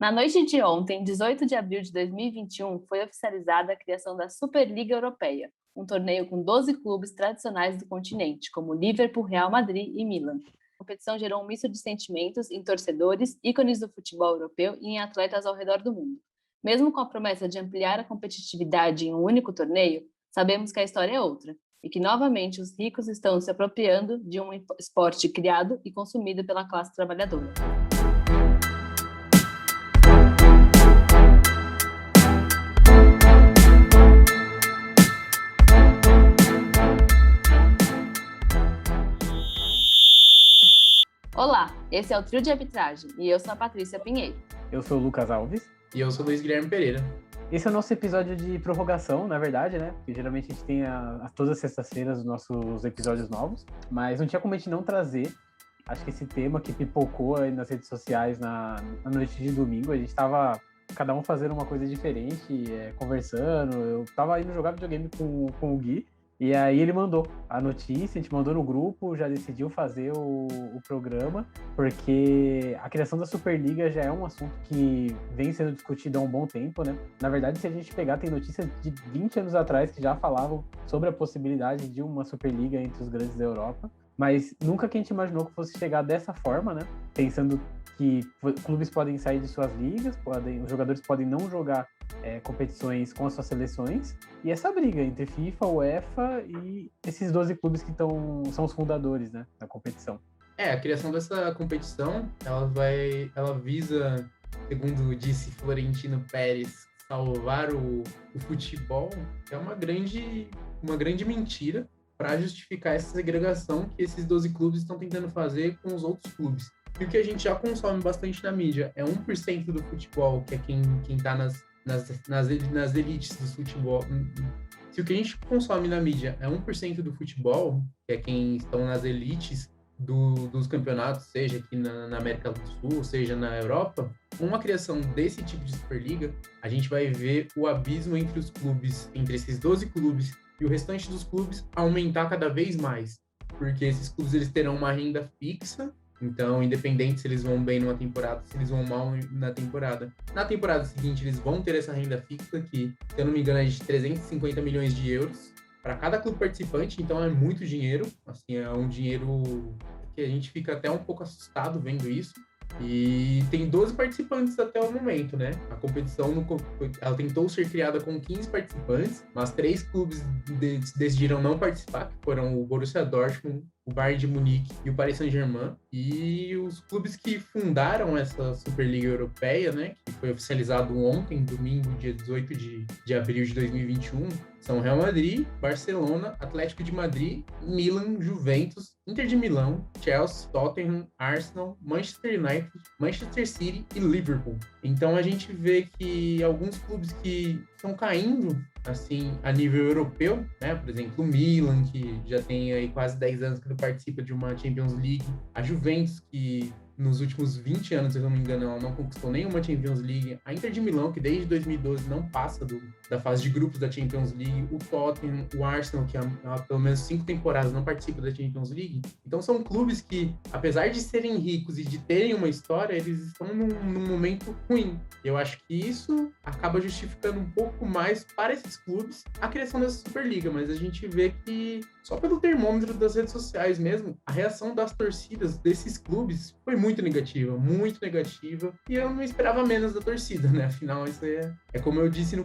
Na noite de ontem, 18 de abril de 2021, foi oficializada a criação da Superliga Europeia, um torneio com 12 clubes tradicionais do continente, como Liverpool, Real Madrid e Milan. A competição gerou um misto de sentimentos em torcedores, ícones do futebol europeu e em atletas ao redor do mundo. Mesmo com a promessa de ampliar a competitividade em um único torneio, sabemos que a história é outra, e que novamente os ricos estão se apropriando de um esporte criado e consumido pela classe trabalhadora. Olá, esse é o Trio de Arbitragem e eu sou a Patrícia Pinheiro. Eu sou o Lucas Alves. E eu sou o Luiz Guilherme Pereira. Esse é o nosso episódio de prorrogação, na verdade, né? Porque geralmente a gente tem todas as sextas-feiras os nossos episódios novos, mas não tinha como a gente não trazer, acho que esse tema que pipocou aí nas redes sociais na noite de domingo. A gente tava cada um fazendo uma coisa diferente, conversando. Eu tava indo jogar videogame com o Gui, e aí ele mandou a notícia, a gente mandou no grupo, já decidiu fazer o programa, porque a criação da Superliga já é um assunto que vem sendo discutido há um bom tempo, né? Na verdade, se a gente pegar, tem notícias de 20 anos atrás que já falavam sobre a possibilidade de uma Superliga entre os grandes da Europa, mas nunca que a gente imaginou que fosse chegar dessa forma, né? Pensando que clubes podem sair de suas ligas, os jogadores podem não jogar competições com as suas seleções, e essa briga entre FIFA, UEFA e esses 12 clubes que são os fundadores, né, da competição. A criação dessa competição, ela visa, segundo disse Florentino Pérez, salvar o futebol. É uma grande mentira para justificar essa segregação que esses 12 clubes estão tentando fazer com os outros clubes. E o que a gente já consome bastante na mídia é 1% do futebol, que é quem está nas elites do futebol. Se o que a gente consome na mídia é 1% do futebol, que é quem estão nas elites dos campeonatos, seja aqui na América do Sul, seja na Europa, com uma criação desse tipo de Superliga, a gente vai ver o abismo entre os clubes, entre esses 12 clubes e o restante dos clubes aumentar cada vez mais, porque esses clubes eles terão uma renda fixa. Então, independente se eles vão bem numa temporada, se eles vão mal na temporada seguinte eles vão ter essa renda fixa que, se eu não me engano, é de 350 milhões de euros para cada clube participante. Então é muito dinheiro, assim, é um dinheiro que a gente fica até um pouco assustado vendo isso. E tem 12 participantes até o momento, né? A competição ela tentou ser criada com 15 participantes, mas 3 clubes decidiram não participar, que foram o Borussia Dortmund, o Bayern de Munique e o Paris Saint-Germain. E os clubes que fundaram essa Superliga Europeia, né, que foi oficializado ontem, domingo, dia 18 de abril de 2021, são Real Madrid, Barcelona, Atlético de Madrid, Milan, Juventus, Inter de Milão, Chelsea, Tottenham, Arsenal, Manchester United, Manchester City e Liverpool. Então a gente vê que alguns clubes que estão caindo assim a nível europeu, né? Por exemplo, o Milan, que já tem aí quase 10 anos que não participa de uma Champions League, a Juventus, que nos últimos 20 anos, se eu não me engano, ela não conquistou nenhuma Champions League. A Inter de Milão, que desde 2012 não passa da fase de grupos da Champions League. O Tottenham, o Arsenal, que há pelo menos 5 temporadas não participa da Champions League. Então são clubes que, apesar de serem ricos e de terem uma história, eles estão num momento ruim. Eu acho que isso acaba justificando um pouco mais para esses clubes a criação dessa Superliga, mas a gente vê que só pelo termômetro das redes sociais mesmo, a reação das torcidas desses clubes foi muito negativa, e eu não esperava menos da torcida, né? Afinal, isso é como eu disse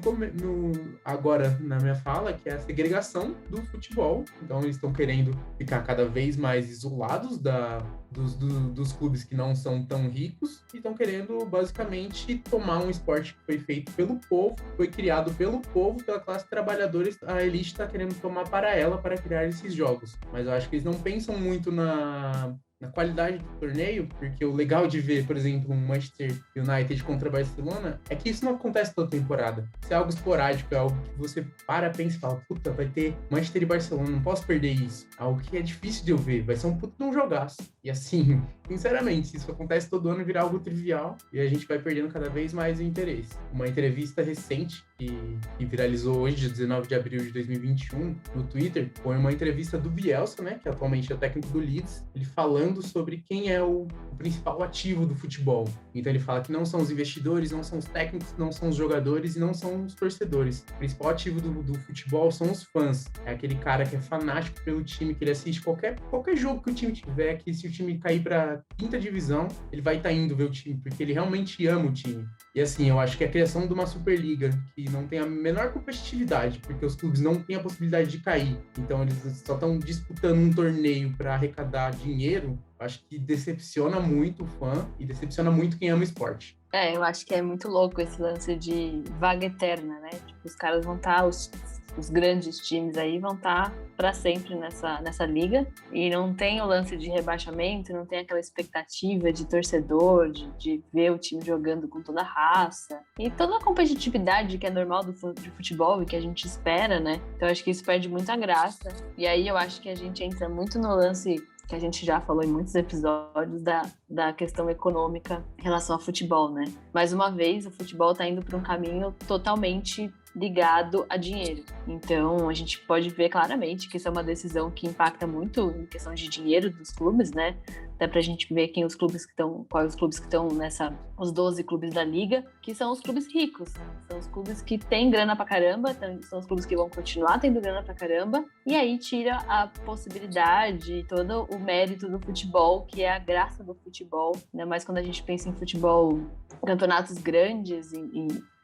agora na minha fala, que é a segregação do futebol. Então, eles estão querendo ficar cada vez mais isolados dos clubes que não são tão ricos e estão querendo, basicamente, tomar um esporte que foi feito pelo povo, foi criado pelo povo, pela classe trabalhadora. A elite está querendo tomar para ela para criar esses jogos. Mas eu acho que eles não pensam muito na qualidade do torneio, porque o legal de ver, por exemplo, um Manchester United contra Barcelona é que isso não acontece toda temporada. Isso é algo esporádico, é algo que você pensa e fala, puta, vai ter Manchester e Barcelona, não posso perder isso. Algo que é difícil de eu ver, vai ser um puto de um jogaço. E assim, sinceramente, se isso acontece todo ano, vira algo trivial e a gente vai perdendo cada vez mais o interesse. Uma entrevista recente que viralizou hoje, dia 19 de abril de 2021, no Twitter, foi uma entrevista do Bielsa, né, que atualmente é o técnico do Leeds, ele falando falando sobre quem é o principal ativo do futebol. Então ele fala que não são os investidores, não são os técnicos, não são os jogadores e não são os torcedores. O principal ativo do futebol são os fãs. É aquele cara que é fanático pelo time, que ele assiste qualquer jogo que o time tiver, que se o time cair para quinta divisão, ele vai estar indo ver o time, porque ele realmente ama o time. E assim, eu acho que a criação de uma Superliga que não tem a menor competitividade, porque os clubes não têm a possibilidade de cair, então eles só estão disputando um torneio para arrecadar dinheiro, acho que decepciona muito o fã e decepciona muito quem ama o esporte. Eu acho que é muito louco esse lance de vaga eterna, né? Tipo, os caras vão estar, os grandes times aí vão estar para sempre nessa liga, e não tem o lance de rebaixamento, não tem aquela expectativa de torcedor, de ver o time jogando com toda a raça, e toda a competitividade que é normal do futebol e que a gente espera, né? Então acho que isso perde muita graça, e aí eu acho que a gente entra muito no lance que a gente já falou em muitos episódios da questão econômica em relação ao futebol, né? Mais uma vez, o futebol está indo para um caminho totalmente ligado a dinheiro. Então, a gente pode ver claramente que isso é uma decisão que impacta muito em questão de dinheiro dos clubes, né? Dá pra gente ver quais os clubes que estão os 12 clubes da liga, que são os clubes ricos, são os clubes que têm grana pra caramba, são os clubes que vão continuar tendo grana pra caramba, e aí tira a possibilidade, todo o mérito do futebol, que é a graça do futebol, né? Mas quando a gente pensa em futebol, campeonatos grandes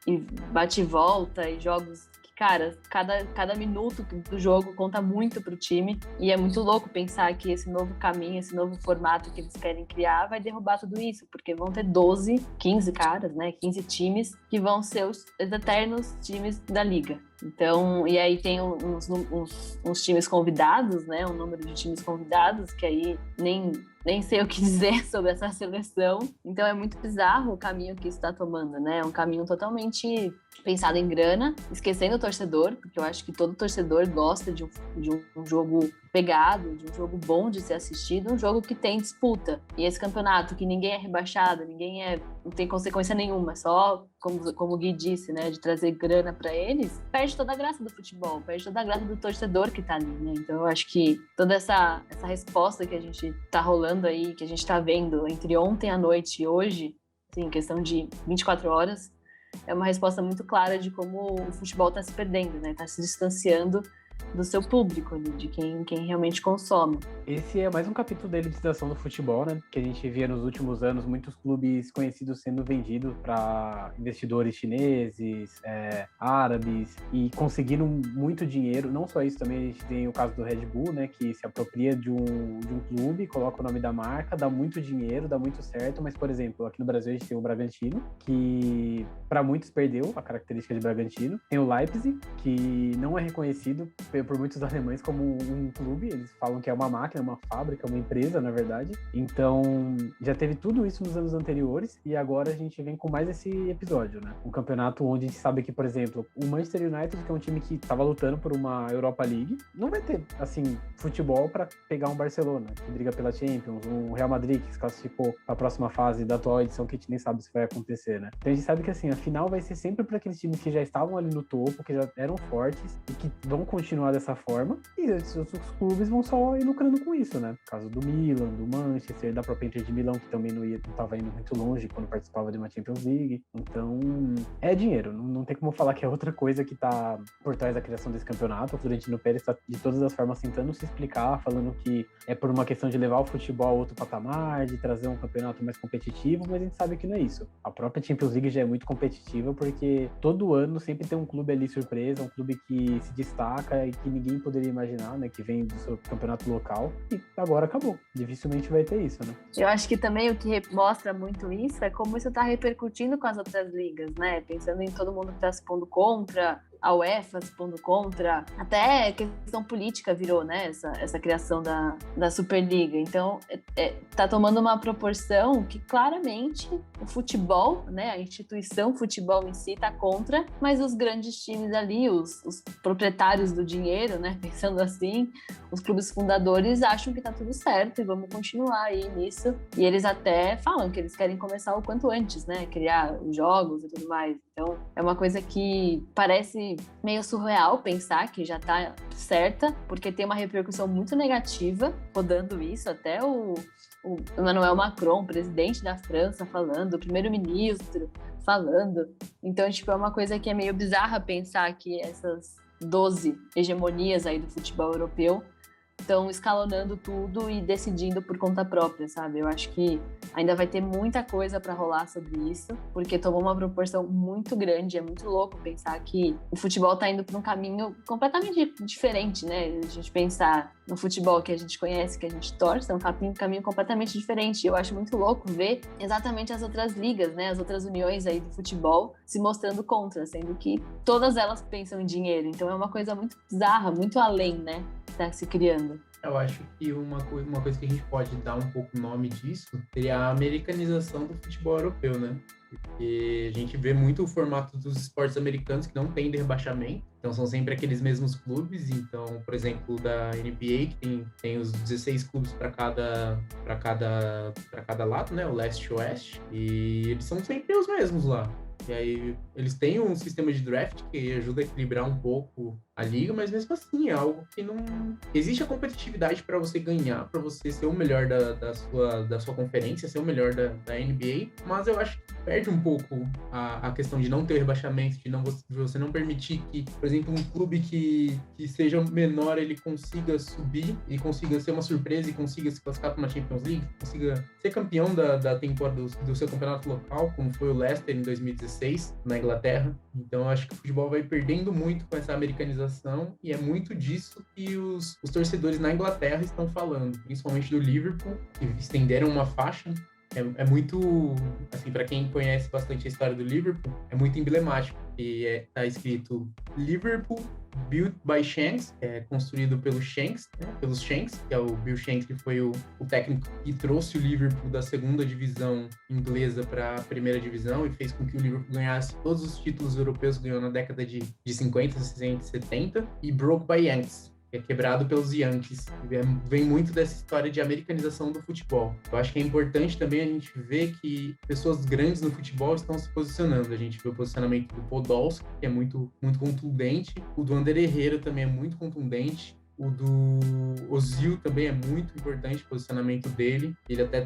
e bate e volta e jogos que, cara, cada minuto do jogo conta muito pro time, e é muito louco pensar que esse novo caminho, esse novo formato que eles querem criar vai derrubar tudo isso, porque vão ter 12, 15 caras, né, 15 times que vão ser os eternos times da liga. Então, e aí tem uns times convidados, né, um número de times convidados, que aí nem sei o que dizer sobre essa seleção. Então é muito bizarro o caminho que isso está tomando, né? É um caminho totalmente pensado em grana, esquecendo o torcedor, porque eu acho que todo torcedor gosta de um jogo pegado, de um jogo bom de ser assistido, um jogo que tem disputa. E esse campeonato que ninguém é rebaixado, não tem consequência nenhuma, só, como o Gui disse, né, de trazer grana para eles, perde toda a graça do futebol, perde toda a graça do torcedor que tá ali, né? Então eu acho que toda essa resposta que a gente tá rolando aí, que a gente tá vendo entre ontem à noite e hoje, assim, em questão de 24 horas, é uma resposta muito clara de como o futebol tá se perdendo, né? Tá se distanciando do seu público, de quem realmente consome. Esse é mais um capítulo da elitização do futebol, né? Que a gente via nos últimos anos muitos clubes conhecidos sendo vendidos para investidores chineses, árabes, e conseguiram muito dinheiro. Não só isso, também a gente tem o caso do Red Bull, né? Que se apropria de um clube, coloca o nome da marca, dá muito dinheiro, dá muito certo, mas, por exemplo, aqui no Brasil a gente tem o Bragantino, que para muitos perdeu a característica de Bragantino. Tem o Leipzig, que não é reconhecido por muitos alemães como um clube, eles falam que é uma máquina, uma fábrica, uma empresa, na verdade. Então, já teve tudo isso nos anos anteriores, e agora a gente vem com mais esse episódio, né? Um campeonato onde a gente sabe que, por exemplo, o Manchester United, que é um time que estava lutando por uma Europa League, não vai ter, assim, futebol para pegar um Barcelona, que briga pela Champions, um Real Madrid, que se classificou para a próxima fase da atual edição, que a gente nem sabe se vai acontecer, né? Então a gente sabe que, assim, a final vai ser sempre para aqueles times que já estavam ali no topo, que já eram fortes e que vão continuar dessa forma, e os outros clubes vão só ir lucrando com isso, né? No caso do Milan, do Manchester, da própria Inter de Milão, que também não estava indo muito longe quando participava de uma Champions League. Então, é dinheiro, não tem como falar que é outra coisa que tá por trás da criação desse campeonato. O Florentino Pérez está de todas as formas tentando se explicar, falando que é por uma questão de levar o futebol a outro patamar, de trazer um campeonato mais competitivo, mas a gente sabe que não é isso. A própria Champions League já é muito competitiva, porque todo ano sempre tem um clube ali surpresa, um clube que se destaca e que ninguém poderia imaginar, né, que vem do seu campeonato local, e agora acabou. Dificilmente vai ter isso, né? Eu acho que também o que mostra muito isso é como isso tá repercutindo com as outras ligas, né? Pensando em todo mundo que tá se pondo contra, a UEFA se pondo contra, até questão política virou, né, essa criação da Superliga. Então, tá tomando uma proporção que claramente o futebol, né, a instituição futebol em si tá contra, mas os grandes times ali, os proprietários do dinheiro, né, pensando assim, os clubes fundadores acham que tá tudo certo e vamos continuar aí nisso. E eles até falam que eles querem começar o quanto antes, né, criar os jogos e tudo mais. Então, é uma coisa que parece meio surreal pensar que já tá certa, porque tem uma repercussão muito negativa rodando isso, até o Emmanuel Macron, presidente da França, falando, o primeiro-ministro falando. Então, tipo, é uma coisa que é meio bizarra pensar que essas 12 hegemonias aí do futebol europeu estão escalonando tudo e decidindo por conta própria, sabe? Eu acho que ainda vai ter muita coisa para rolar sobre isso, porque tomou uma proporção muito grande. É muito louco pensar que o futebol tá indo para um caminho completamente diferente, né? A gente pensar no futebol que a gente conhece, que a gente torce, é um caminho completamente diferente. E eu acho muito louco ver exatamente as outras ligas, né? As outras uniões aí do futebol se mostrando contra, sendo que todas elas pensam em dinheiro. Então é uma coisa muito bizarra, muito além, né? Está se criando. Eu acho que uma coisa que a gente pode dar um pouco nome disso seria a americanização do futebol europeu, né? Porque a gente vê muito o formato dos esportes americanos que não tem de rebaixamento, então são sempre aqueles mesmos clubes. Então, por exemplo, da NBA, que tem os 16 clubes para cada lado, né? O leste e o oeste, e eles são sempre os mesmos lá. E aí eles têm um sistema de draft que ajuda a equilibrar um pouco a liga, mas mesmo assim é algo que não... Existe a competitividade para você ganhar, para você ser o melhor da sua conferência, ser o melhor da NBA, mas eu acho que perde um pouco a questão de não ter rebaixamento, de você não permitir que, por exemplo, um clube que seja menor, ele consiga subir e consiga ser uma surpresa e consiga se classificar para uma Champions League, consiga ser campeão da temporada do seu campeonato local, como foi o Leicester em 2016, na Inglaterra. Então eu acho que o futebol vai perdendo muito com essa americanização, e é muito disso que os torcedores na Inglaterra estão falando, principalmente do Liverpool, que estenderam uma faixa. É muito, assim, para quem conhece bastante a história do Liverpool, é muito emblemático. E tá escrito Liverpool Built by Shanks, construído pelos Shanks, que é o Bill Shanks, que foi o técnico que trouxe o Liverpool da segunda divisão inglesa para a primeira divisão e fez com que o Liverpool ganhasse todos os títulos europeus que ganhou na década de 50, 60 e 70, e Broke by Yanks, é quebrado pelos Yankees. Vem muito dessa história de americanização do futebol. Eu acho que é importante também a gente ver que pessoas grandes no futebol estão se posicionando. A gente vê o posicionamento do Podolski, que é muito, muito contundente. O do Ander Herrera também é muito contundente. O do Ozil também é muito importante, o posicionamento dele. Ele até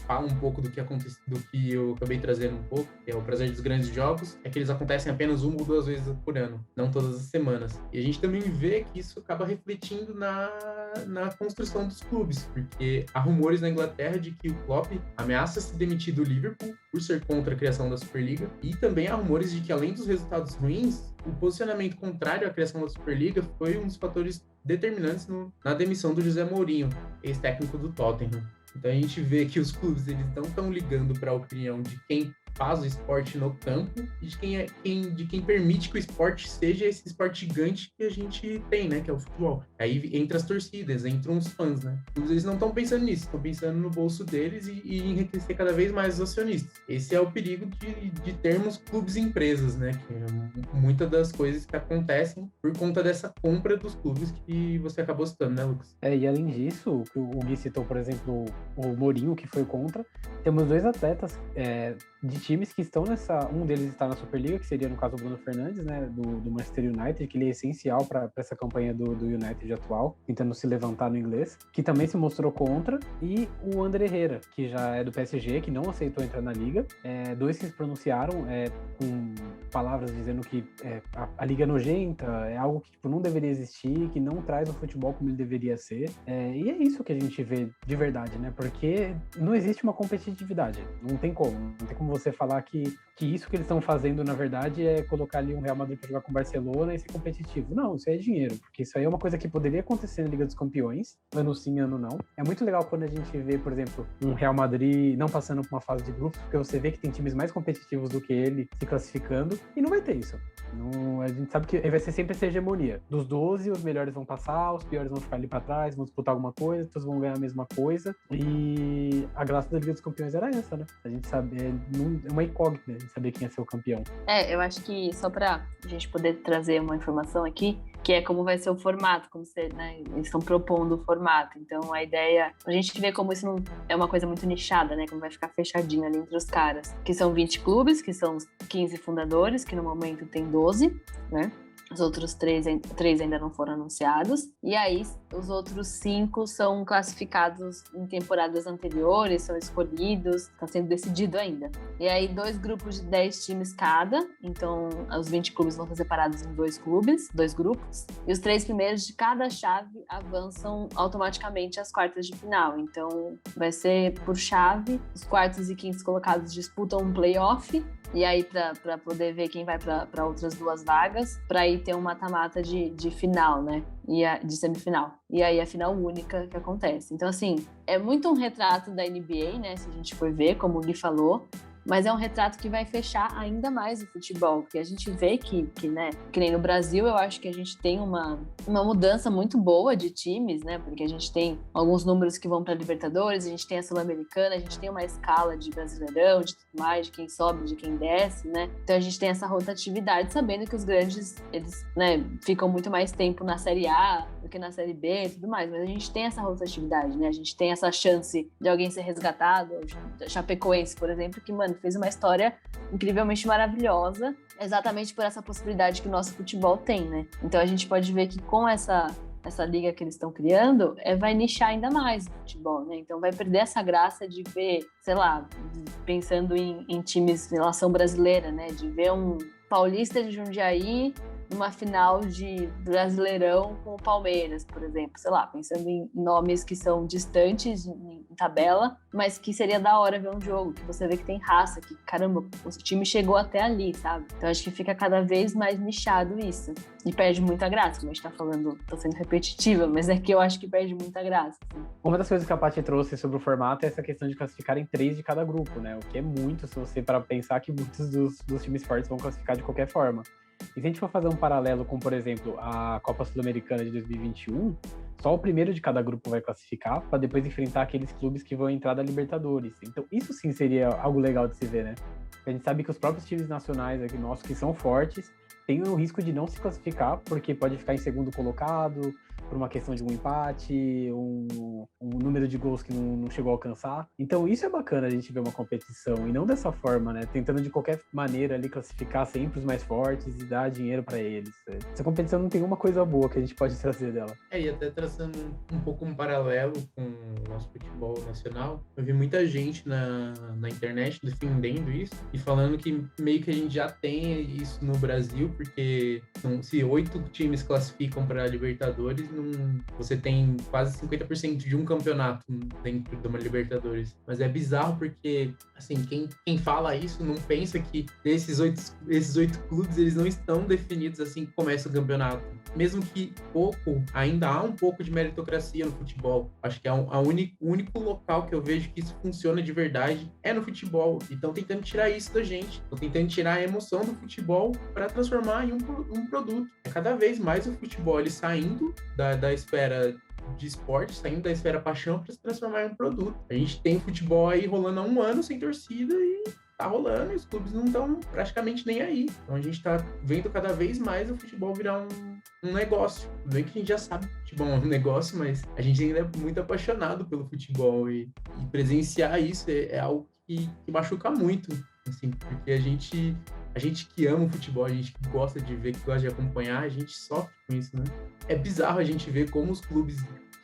fala um pouco do que eu acabei trazendo um pouco, que é o prazer dos grandes jogos, é que eles acontecem apenas 1 ou 2 vezes por ano, não todas as semanas. E a gente também vê que isso acaba refletindo na construção dos clubes, porque há rumores na Inglaterra de que o Klopp ameaça se demitir do Liverpool por ser contra a criação da Superliga, e também há rumores de que, além dos resultados ruins, o posicionamento contrário à criação da Superliga foi um dos fatores determinantes na demissão do José Mourinho, ex-técnico do Tottenham. Então a gente vê que os clubes eles não estão ligando para a opinião de quem faz o esporte no campo e de quem permite que o esporte seja esse esporte gigante que a gente tem, né, que é o futebol. Aí entra as torcidas, entram os fãs, né? Eles não estão pensando nisso, estão pensando no bolso deles e enriquecer cada vez mais os acionistas. Esse é o perigo de termos clubes e empresas, né? Que é muitas das coisas que acontecem por conta dessa compra dos clubes que você acabou citando, né, Lucas? E além disso, o Gui citou, por exemplo, o Mourinho, que foi contra. Temos 2 atletas de times que estão um deles está na Superliga, que seria no caso o Bruno Fernandes, né, do Manchester United, que ele é essencial para essa campanha do United atual, tentando se levantar no inglês, que também se mostrou contra, e o Ander Herrera, que já é do PSG, que não aceitou entrar na Liga. 2 que se pronunciaram com palavras dizendo que a Liga é nojenta, é algo que não deveria existir, que não traz o futebol como ele deveria ser. E é isso que a gente vê de verdade, né, porque não existe uma competitividade, não tem como você falar que isso que eles estão fazendo, na verdade, é colocar ali um Real Madrid para jogar com o Barcelona e ser competitivo. Não, isso aí é dinheiro, porque isso aí é uma coisa que poderia acontecer na Liga dos Campeões, ano sim, ano não. É muito legal quando a gente vê, por exemplo, um Real Madrid não passando por uma fase de grupos, porque você vê que tem times mais competitivos do que ele se classificando, e não vai ter isso. A gente sabe que vai ser sempre essa hegemonia. Dos 12, os melhores vão passar, os piores vão ficar ali para trás, vão disputar alguma coisa, todos vão ganhar a mesma coisa, e a graça da Liga dos Campeões era essa, né? A gente sabe, é uma incógnita, a gente saber quem ia ser o campeão. Eu acho que só pra gente poder trazer uma informação aqui, que é como vai ser o formato, como você, né, eles estão propondo o formato. Então a ideia, a gente vê como isso não é uma coisa muito nichada, né, como vai ficar fechadinho ali entre os caras, que são 20 clubes, que são os 15 fundadores, que no momento tem 12, né, Os outros três ainda não foram anunciados. E aí, os outros 5 são classificados em temporadas anteriores, são escolhidos, está sendo decidido ainda. E aí, 2 grupos de 10 times cada. Então, os 20 clubes vão ser separados em 2 grupos. E os 3 primeiros de cada chave avançam automaticamente às quartas de final. Então, vai ser por chave. Os quartos e quintos colocados disputam um playoff. E aí, para poder ver quem vai para outras 2 vagas, para aí ter um mata-mata de final, né? De semifinal. E aí a final única que acontece. Então, assim, é muito um retrato da NBA, né? Se a gente for ver, como o Gui falou. Mas é um retrato que vai fechar ainda mais o futebol, porque a gente vê que nem no Brasil, eu acho que a gente tem uma mudança muito boa de times, né? Porque a gente tem alguns números que vão para Libertadores, a gente tem a Sul-Americana, a gente tem uma escala de Brasileirão, de tudo mais, de quem sobe, de quem desce, né? Então a gente tem essa rotatividade, sabendo que os grandes, eles, né, ficam muito mais tempo na Série A do que na Série B e tudo mais, mas a gente tem essa rotatividade, né? A gente tem essa chance de alguém ser resgatado, Chapecoense, por exemplo, que, mano, fez uma história incrivelmente maravilhosa, exatamente por essa possibilidade que o nosso futebol tem, né? Então a gente pode ver que com essa liga que eles estão criando, vai nichar ainda mais o futebol, né? Então vai perder essa graça de ver, sei lá, pensando em times em relação brasileira, né? De ver um Paulista de Jundiaí numa final de Brasileirão com o Palmeiras, por exemplo, sei lá, pensando em nomes que são distantes em tabela, mas que seria da hora ver um jogo, que você vê que tem raça, que, caramba, o time chegou até ali, sabe? Então acho que fica cada vez mais nichado isso. E perde muita graça, como a gente tá falando, tô sendo repetitiva, mas é que eu acho que perde muita graça. Assim. Uma das coisas que a Paty trouxe sobre o formato é essa questão de classificar em 3 de cada grupo, né? O que é muito, se você parar pra pensar que muitos dos times fortes vão classificar de qualquer forma. E se a gente for fazer um paralelo com, por exemplo, a Copa Sul-Americana de 2021, só o primeiro de cada grupo vai classificar para depois enfrentar aqueles clubes que vão entrar da Libertadores. Então, isso sim seria algo legal de se ver, né? A gente sabe que os próprios times nacionais aqui nossos, que são fortes, têm o risco de não se classificar, porque pode ficar em segundo colocado, por uma questão de um empate, um número de gols que não chegou a alcançar. Então isso é bacana a gente ver uma competição, e não dessa forma, né? Tentando de qualquer maneira ali classificar sempre os mais fortes e dar dinheiro para eles. Essa competição não tem uma coisa boa que a gente pode trazer dela. E até traçando um pouco um paralelo com o nosso futebol nacional, eu vi muita gente na internet defendendo isso e falando que meio que a gente já tem isso no Brasil, porque se 8 times classificam para a Libertadores, você tem quase 50% de um campeonato dentro de uma Libertadores. Mas é bizarro porque, assim, quem fala isso não pensa que esses 8 clubes, eles não estão definidos assim que começa o campeonato. Mesmo que ainda há um pouco de meritocracia no futebol. Acho que é o único local que eu vejo que isso funciona de verdade é no futebol. E estão tentando tirar isso da gente. Estão tentando tirar a emoção do futebol para transformar em um produto. Cada vez mais o futebol ele saindo da esfera de esporte, saindo da esfera paixão para se transformar em um produto. A gente tem futebol aí rolando há 1 ano sem torcida e tá rolando, e os clubes não estão praticamente nem aí. Então a gente tá vendo cada vez mais o futebol virar um negócio. Não é que a gente já sabe que o futebol é um negócio, mas a gente ainda é muito apaixonado pelo futebol e presenciar isso é algo que machuca muito, assim, porque a gente que ama o futebol, a gente que gosta de ver, que gosta de acompanhar, a gente sofre com isso, né? É bizarro a gente ver como os clubes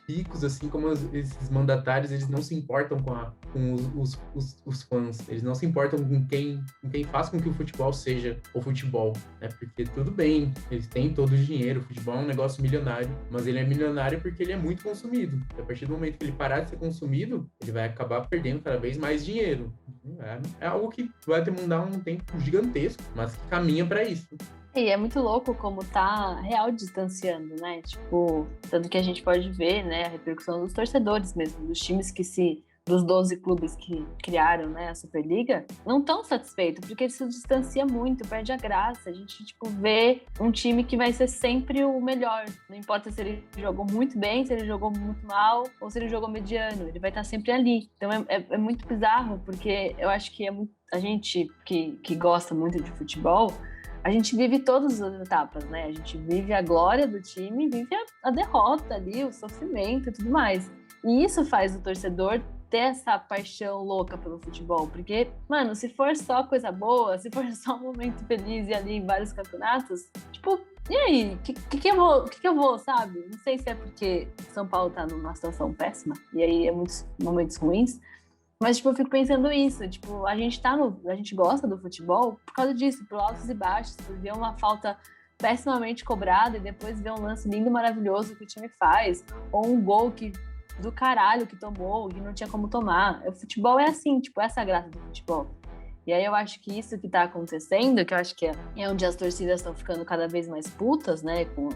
ricos, assim como esses mandatários, eles não se importam com os fãs, eles não se importam com quem faz com que o futebol seja o futebol, né? Porque tudo bem, eles têm todo o dinheiro, o futebol é um negócio milionário, mas ele é milionário porque ele é muito consumido. E a partir do momento que ele parar de ser consumido, ele vai acabar perdendo cada vez mais dinheiro. É algo que vai demandar um tempo gigantesco, mas que caminha para isso. E é muito louco como tá real distanciando, né? Tipo, tanto que a gente pode ver, né, a repercussão dos torcedores mesmo, dos times dos 12 clubes que criaram, né, a Superliga, não estão satisfeitos, porque ele se distancia muito, perde a graça. A gente, tipo, vê um time que vai ser sempre o melhor. Não importa se ele jogou muito bem, se ele jogou muito mal, ou se ele jogou mediano, ele vai estar sempre ali. Então é muito bizarro, porque eu acho que a gente que gosta muito de futebol, a gente vive todas as etapas, né? A gente vive a glória do time, vive a derrota ali, o sofrimento e tudo mais. E isso faz o torcedor ter essa paixão louca pelo futebol, porque, mano, se for só coisa boa, se for só um momento feliz e ali em vários campeonatos, tipo, e aí? Que eu vou, sabe? Não sei se é porque São Paulo tá numa situação péssima, e aí é muitos momentos ruins, mas, tipo, eu fico pensando isso, tipo, a gente gosta do futebol por causa disso, por altos e baixos, por ver uma falta pessimamente cobrada e depois ver um lance lindo, maravilhoso que o time faz, ou um gol do caralho que tomou, que não tinha como tomar. O futebol é assim, tipo, essa é a graça do futebol. E aí eu acho que isso que tá acontecendo, que eu acho que é onde as torcidas estão ficando cada vez mais putas, né, com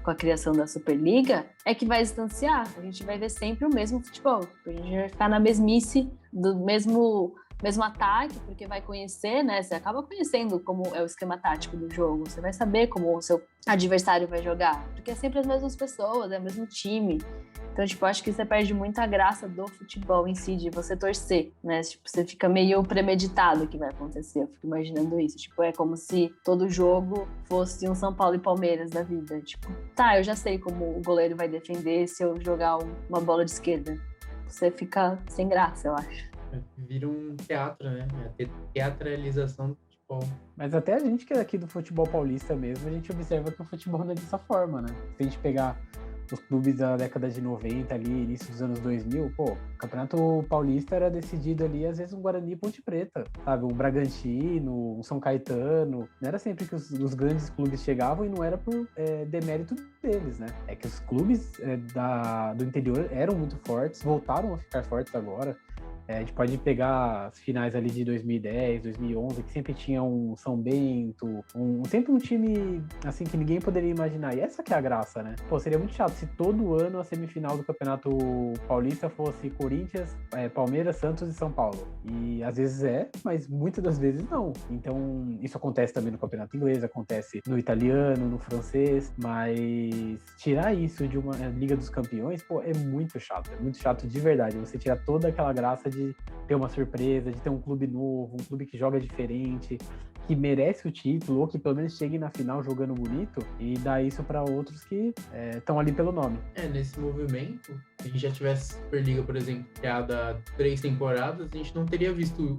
a criação da Superliga, é que vai distanciar. A gente vai ver sempre o mesmo futebol. A gente vai ficar na mesmice do mesmo ataque, porque vai conhecer, né, você acaba conhecendo como é o esquema tático do jogo, você vai saber como o seu adversário vai jogar, porque é sempre as mesmas pessoas, é o mesmo time. Então, tipo, acho que você perde muita graça do futebol em si, de você torcer, né? Tipo, você fica meio premeditado o que vai acontecer. Eu fico imaginando isso. Tipo, é como se todo jogo fosse um São Paulo e Palmeiras da vida. Tipo, tá, eu já sei como o goleiro vai defender se eu jogar uma bola de esquerda. Você fica sem graça, eu acho. Vira um teatro, né? A teatralização do futebol. Mas até a gente que é aqui do futebol paulista mesmo, a gente observa que o futebol não é dessa forma, né? Se a gente pegar os clubes da década de 90 ali, início dos anos 2000, pô, o Campeonato Paulista era decidido ali, às vezes, um Guarani e Ponte Preta, sabe? Um Bragantino, um São Caetano. Não era sempre que os grandes clubes chegavam e não era por demérito deles, né? É que os clubes do interior eram muito fortes, voltaram a ficar fortes agora. A gente pode pegar as finais ali de 2010, 2011, que sempre tinha um São Bento, sempre um time assim que ninguém poderia imaginar. E essa que é a graça, né? Pô, seria muito chato se todo ano a semifinal do Campeonato Paulista fosse Corinthians, Palmeiras, Santos e São Paulo. E às vezes mas muitas das vezes não. Então, isso acontece também no Campeonato Inglês, acontece no italiano, no francês, mas tirar isso de uma Liga dos Campeões, pô, é muito chato de verdade. Você tirar toda aquela graça de ter uma surpresa, de ter um clube novo, um clube que joga diferente, que merece o título, ou que pelo menos chegue na final jogando bonito, e dar isso para outros que estão ali pelo nome. Nesse movimento, se a gente já tivesse Superliga, por exemplo, criada há 3 temporadas, a gente não teria visto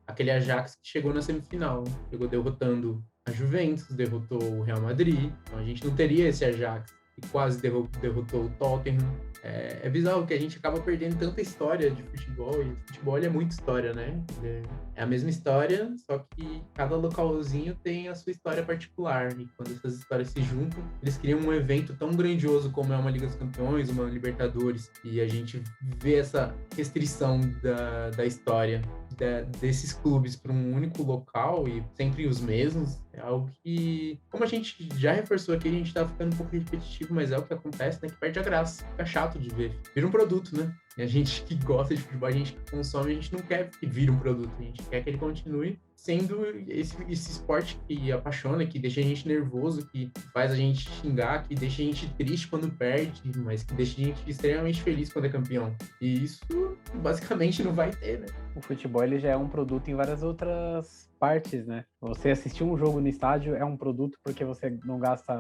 aquele Ajax que chegou na semifinal, chegou derrotando a Juventus, derrotou o Real Madrid, então a gente não teria esse Ajax que quase derrotou o Tottenham. É bizarro que a gente acaba perdendo tanta história de futebol, e o futebol é muita história, né? É a mesma história, só que cada localzinho tem a sua história particular, e quando essas histórias se juntam, eles criam um evento tão grandioso como é uma Liga dos Campeões, uma Libertadores, e a gente vê essa restrição da história desses clubes para um único local e sempre os mesmos, é algo que, como a gente já reforçou aqui, a gente tá ficando um pouco repetitivo, mas é o que acontece, né? Que perde a graça, fica chato de ver. Vira um produto, né? E a gente que gosta de futebol, a gente que consome, a gente não quer que vire um produto, a gente quer que ele continue sendo esse esporte que apaixona, que deixa a gente nervoso, que faz a gente xingar, que deixa a gente triste quando perde, mas que deixa a gente extremamente feliz quando é campeão. E isso, basicamente, não vai ter, né? O futebol, ele já é um produto em várias outras partes, né? Você assistir um jogo no estádio é um produto porque você não gasta...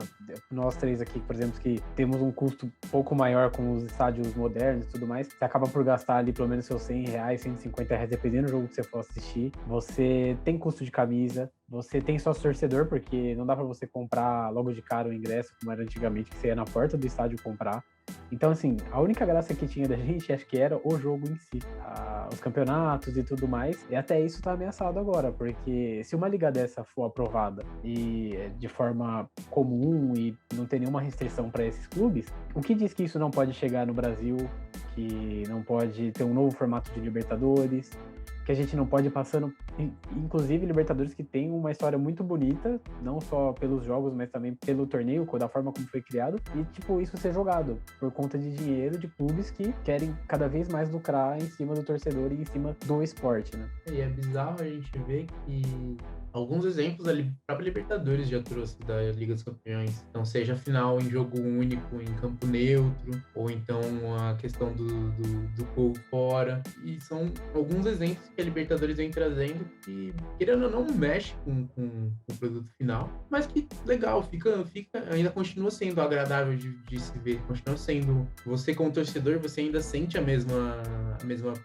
Nós três aqui, por exemplo, que temos um custo um pouco maior com os estádios modernos e tudo mais, você acaba por gastar ali pelo menos seus R$100, R$150, dependendo do jogo que você for assistir. Você tem custo de camisa, você tem sócio torcedor, porque não dá pra você comprar logo de cara o ingresso, como era antigamente, que você ia na porta do estádio comprar. Então, assim, a única graça que tinha da gente, acho que era o jogo em si. Os campeonatos e tudo mais. E até isso tá ameaçado agora, porque se uma liga dessa for aprovada e de forma comum e não tem nenhuma restrição para esses clubes, o que diz que isso não pode chegar no Brasil, que não pode ter um novo formato de Libertadores, que a gente não pode ir passando, inclusive Libertadores que tem uma história muito bonita, não só pelos jogos, mas também pelo torneio, da forma como foi criado, e tipo, isso ser jogado por conta de dinheiro de clubes que querem cada vez mais lucrar em cima do torcedor e em cima do esporte, né? E é bizarro a gente ver que Alguns exemplos, a própria Libertadores já trouxe da Liga dos Campeões. Então, seja a final em jogo único, em campo neutro, ou então a questão do gol fora. E são alguns exemplos que a Libertadores vem trazendo que, querendo ou não, mexe com o produto final, mas que legal, ainda continua sendo agradável de se ver, continua sendo, você como torcedor, você ainda sente a mesma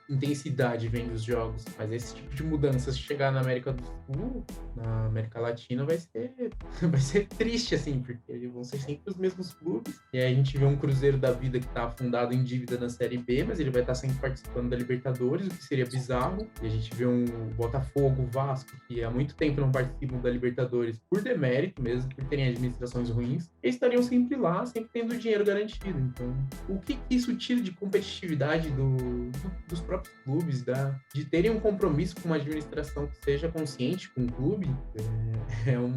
intensidade vendo os jogos, mas esse tipo de mudança, se chegar na América do Sul, na América Latina, vai ser triste, assim, porque vão ser sempre os mesmos clubes, e aí a gente vê um Cruzeiro da vida que tá afundado em dívida na Série B, mas ele vai estar sempre participando da Libertadores, o que seria bizarro, e a gente vê um Botafogo, Vasco, que há muito tempo não participam da Libertadores por demérito mesmo, por terem administrações ruins, eles estariam sempre lá, sempre tendo dinheiro garantido. Então, o que isso tira de competitividade dos próprios clubes, de terem um compromisso com uma administração que seja consciente com o clube, é um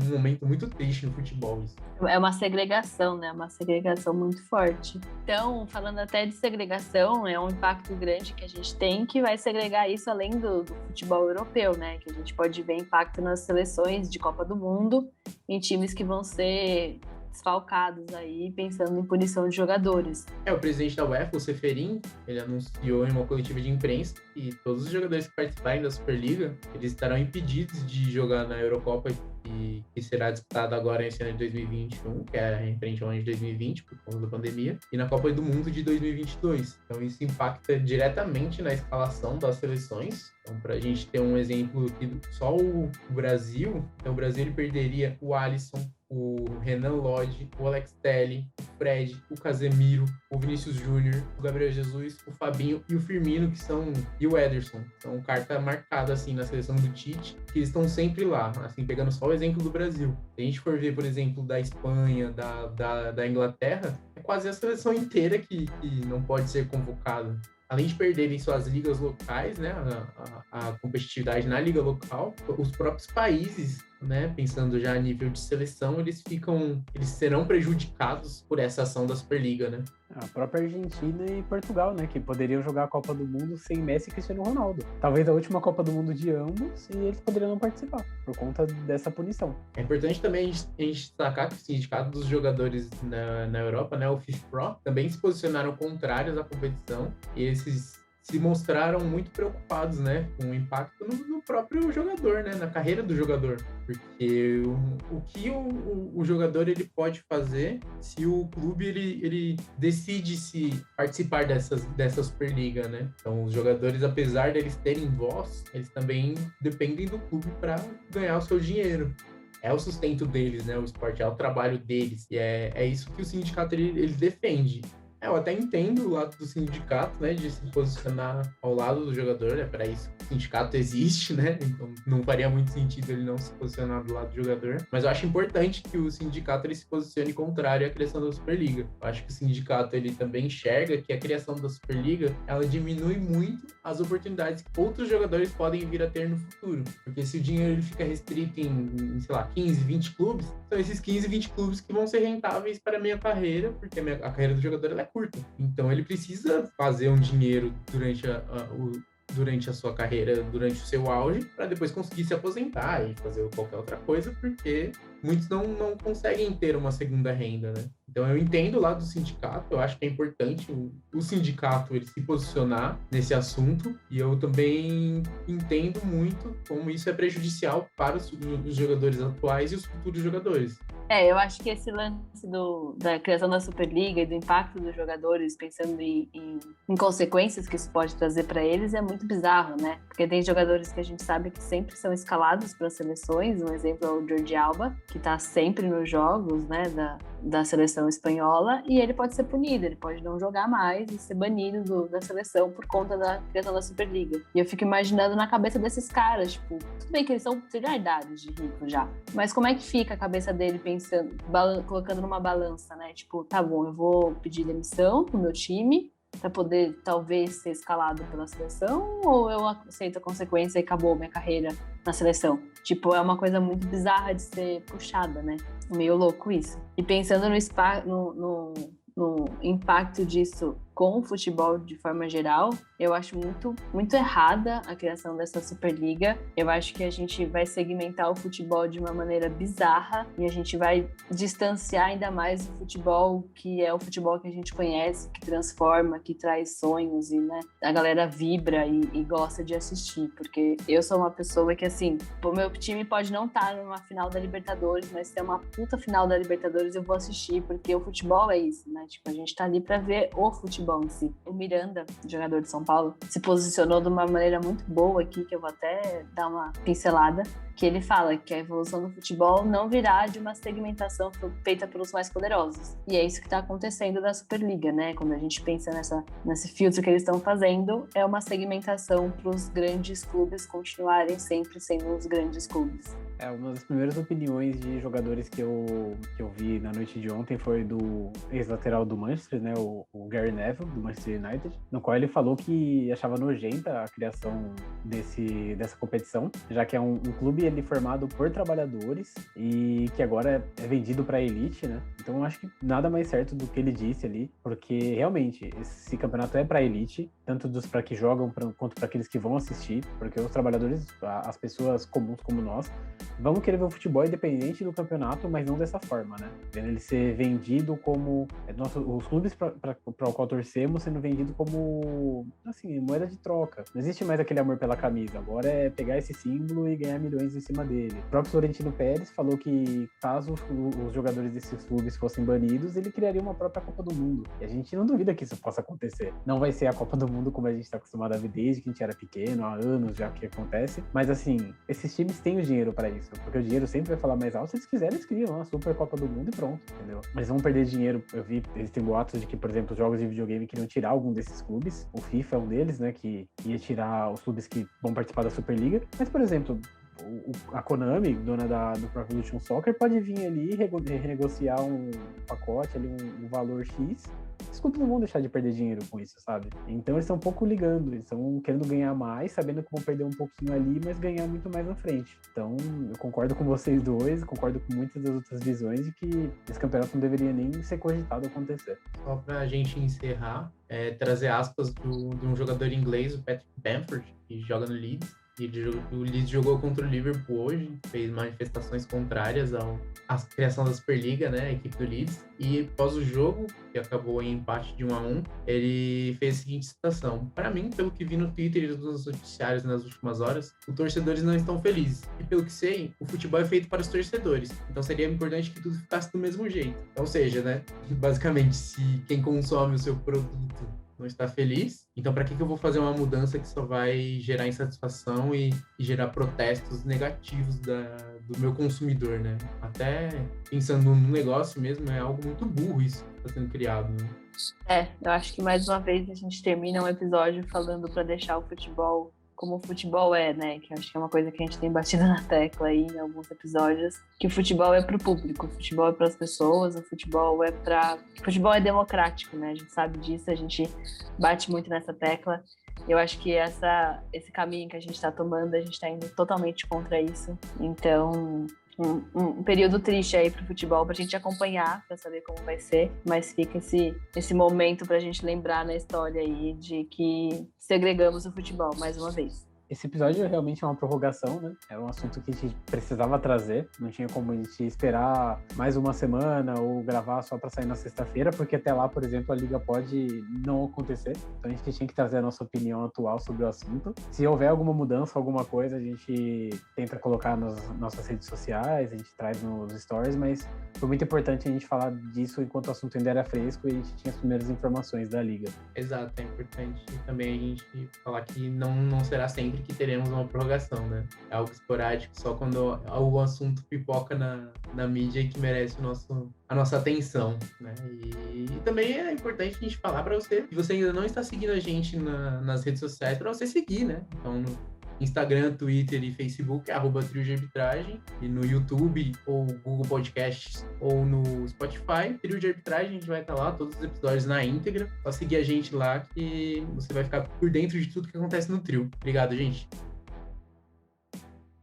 momento muito triste no futebol isso. É uma segregação, né? Uma segregação muito forte. Então, falando até de segregação, é um impacto grande que a gente tem, que vai segregar isso além do futebol europeu, né? Que a gente pode ver impacto nas seleções de Copa do Mundo, em times que vão ser desfalcados aí, pensando em punição de jogadores. O presidente da UEFA, o Ceferin, ele anunciou em uma coletiva de imprensa que todos os jogadores que participarem da Superliga, eles estarão impedidos de jogar na Eurocopa, que será disputada agora esse ano de 2021, que é referente ao ano de 2020, por conta da pandemia, e na Copa do Mundo de 2022. Então isso impacta diretamente na escalação das seleções. Então, para a gente ter um exemplo aqui, só o Brasil, então o Brasil ele perderia o Alisson, o Renan Lodge, o Alex Telles, o Fred, o Casemiro, o Vinícius Júnior, o Gabriel Jesus, o Fabinho e o Firmino, e o Ederson. São carta marcada assim na seleção do Tite, que eles estão sempre lá, assim, pegando só o exemplo do Brasil. Se a gente for ver, por exemplo, da Espanha, da Inglaterra, é quase a seleção inteira que não pode ser convocada. Além de perderem suas ligas locais, né, a competitividade na liga local, os próprios países, né, pensando já a nível de seleção, eles serão prejudicados por essa ação da Superliga, né? A própria Argentina e Portugal, né, que poderiam jogar a Copa do Mundo sem Messi e Cristiano Ronaldo. Talvez a última Copa do Mundo de ambos, e eles poderiam não participar, por conta dessa punição. É importante também a gente destacar que o sindicato dos jogadores na Europa, né, o FIFPro, também se posicionaram contrários à competição, e esses se mostraram muito preocupados, né, com o impacto no próprio jogador, né, na carreira do jogador, porque o que o jogador ele pode fazer se o clube ele decide se participar dessa Superliga, né? Então os jogadores, apesar deles terem voz, eles também dependem do clube para ganhar o seu dinheiro. É o sustento deles, né? O esporte é o trabalho deles, e é isso que o sindicato ele defende. Eu até entendo o lado do sindicato, né, de se posicionar ao lado do jogador, é para isso que o sindicato existe, né, então não faria muito sentido ele não se posicionar do lado do jogador, mas eu acho importante que o sindicato ele se posicione contrário à criação da Superliga. Eu acho que o sindicato ele também enxerga que a criação da Superliga, ela diminui muito as oportunidades que outros jogadores podem vir a ter no futuro, porque se o dinheiro ele fica restrito em sei lá, 15, 20 clubes, são esses 15, 20 clubes que vão ser rentáveis para a minha carreira, porque a carreira do jogador ela é curta. Então ele precisa fazer um dinheiro durante a sua carreira, durante o seu auge, para depois conseguir se aposentar e fazer qualquer outra coisa, porque muitos não conseguem ter uma segunda renda, né? Então eu entendo lá do sindicato, eu acho que é importante o sindicato ele se posicionar nesse assunto, e eu também entendo muito como isso é prejudicial para os jogadores atuais e os futuros jogadores. Eu acho que esse lance da criação da Superliga e do impacto dos jogadores, pensando em consequências que isso pode trazer para eles, é muito bizarro, né? Porque tem jogadores que a gente sabe que sempre são escalados para as seleções, um exemplo é o Jordi Alba, que está sempre nos jogos, né, da seleção espanhola, e ele pode ser punido, ele pode não jogar mais e ser banido da seleção por conta da criação da Superliga. E eu fico imaginando na cabeça desses caras, tipo, tudo bem que eles são de idade de rico já, mas como é que fica a cabeça dele pensando, colocando numa balança, né? Tipo, tá bom, eu vou pedir demissão pro meu time para poder talvez ser escalado pela seleção, ou eu aceito a consequência e acabou minha carreira na seleção? Tipo, é uma coisa muito bizarra de ser puxada, né? Meio louco isso. E pensando no impacto disso com o futebol de forma geral. Eu acho muito, muito errada a criação dessa Superliga. Eu acho que a gente vai segmentar o futebol de uma maneira bizarra e a gente vai distanciar ainda mais o futebol que é o futebol que a gente conhece, que transforma, que traz sonhos e, né, a galera vibra e gosta de assistir, porque eu sou uma pessoa que, assim, o meu time pode não estar numa final da Libertadores, mas se é uma puta final da Libertadores eu vou assistir, porque o futebol é isso, né? Tipo, a gente tá ali pra ver o futebol em si. O Miranda, jogador de São Paulo, se posicionou de uma maneira muito boa aqui, que eu vou até dar uma pincelada, que ele fala que a evolução do futebol não virá de uma segmentação feita pelos mais poderosos. E é isso que está acontecendo na Superliga, né? Quando a gente pensa nesse filtro que eles estão fazendo, é uma segmentação para os grandes clubes continuarem sempre sendo os grandes clubes. Uma das primeiras opiniões de jogadores que eu vi na noite de ontem foi do ex-lateral do Manchester, né, o Gary Neville, do Manchester United, no qual ele falou que achava nojenta a criação dessa competição, já que é um clube formado por trabalhadores e que agora é vendido para a elite, né? Então eu acho que nada mais certo do que ele disse ali, porque realmente esse campeonato é para a elite, tanto dos para que jogam quanto para aqueles que vão assistir, porque os trabalhadores, as pessoas comuns como nós, vão querer ver o futebol independente do campeonato, mas não dessa forma, né? Vendo ele ser vendido como... os clubes para o qual torcemos sendo vendido como, assim, moeda de troca. Não existe mais aquele amor pela camisa. Agora é pegar esse símbolo e ganhar milhões em cima dele. O próprio Florentino Pérez falou que, caso os jogadores desses clubes fossem banidos, ele criaria uma própria Copa do Mundo. E a gente não duvida que isso possa acontecer. Não vai ser a Copa do Mundo como a gente está acostumado a ver desde que a gente era pequeno, há anos já que acontece. Mas, assim, esses times têm o dinheiro para isso. Porque o dinheiro sempre vai falar mais alto. Se eles quiserem, eles criam a Super Copa do Mundo e pronto, entendeu? Mas vão perder dinheiro. Eu vi, eles têm boatos de que, por exemplo, os jogos de videogame queriam tirar algum desses clubes. O FIFA é um deles, né? Que ia tirar os clubes que vão participar da Superliga. Mas, por exemplo, a Konami, dona do Pro Evolution Soccer, pode vir ali e renegociar um pacote, ali um valor X. Os clubes não vão deixar de perder dinheiro com isso, sabe? Então eles estão um pouco ligando, eles estão querendo ganhar mais, sabendo que vão perder um pouquinho ali, mas ganhar muito mais na frente. Então eu concordo com vocês dois, concordo com muitas das outras visões de que esse campeonato não deveria nem ser cogitado acontecer. Só pra gente encerrar, trazer aspas de um jogador inglês, o Patrick Bamford, que joga no Leeds. O Leeds jogou contra o Liverpool hoje, fez manifestações contrárias à criação da Superliga, né, a equipe do Leeds. E após o jogo, que acabou em empate de 1-1, ele fez a seguinte citação: para mim, pelo que vi no Twitter e nos noticiários nas últimas horas, os torcedores não estão felizes. E pelo que sei, o futebol é feito para os torcedores. Então seria importante que tudo ficasse do mesmo jeito. Ou seja, né, basicamente, se quem consome o seu produto não está feliz, então para que eu vou fazer uma mudança que só vai gerar insatisfação e gerar protestos negativos do meu consumidor, né? Até pensando no negócio mesmo, é algo muito burro isso que está sendo criado, né? Eu acho que mais uma vez a gente termina um episódio falando para deixar o futebol como o futebol é, né? Que eu acho que é uma coisa que a gente tem batido na tecla aí em alguns episódios, que o futebol é pro público, o futebol é pras pessoas, o futebol é democrático, né? A gente sabe disso, a gente bate muito nessa tecla. Eu acho que esse caminho que a gente está tomando, a gente está indo totalmente contra isso. Então, um período triste aí pro futebol pra gente acompanhar, pra saber como vai ser, mas fica esse momento pra gente lembrar na história aí de que segregamos o futebol mais uma vez. Esse episódio realmente é uma prorrogação, né? Era um assunto que a gente precisava trazer. Não tinha como a gente esperar mais uma semana ou gravar só para sair na sexta-feira, porque até lá, por exemplo, a Liga pode não acontecer. Então a gente tinha que trazer a nossa opinião atual sobre o assunto. Se houver alguma mudança, alguma coisa, a gente tenta colocar nas nossas redes sociais, a gente traz nos stories, mas foi muito importante a gente falar disso enquanto o assunto ainda era fresco e a gente tinha as primeiras informações da Liga. Exato, é importante também a gente falar que não será sempre que teremos uma prorrogação, né? É algo esporádico, só quando o assunto pipoca na mídia e que merece a nossa atenção, né? E também é importante a gente falar para você, se você ainda não está seguindo a gente nas redes sociais, para você seguir, né? Então, no Instagram, Twitter e Facebook, @Trio de Arbitragem, e no YouTube ou Google Podcasts ou no Spotify, Trio de Arbitragem, a gente vai estar lá, todos os episódios na íntegra. Só seguir a gente lá que você vai ficar por dentro de tudo que acontece no Trio. Obrigado, gente.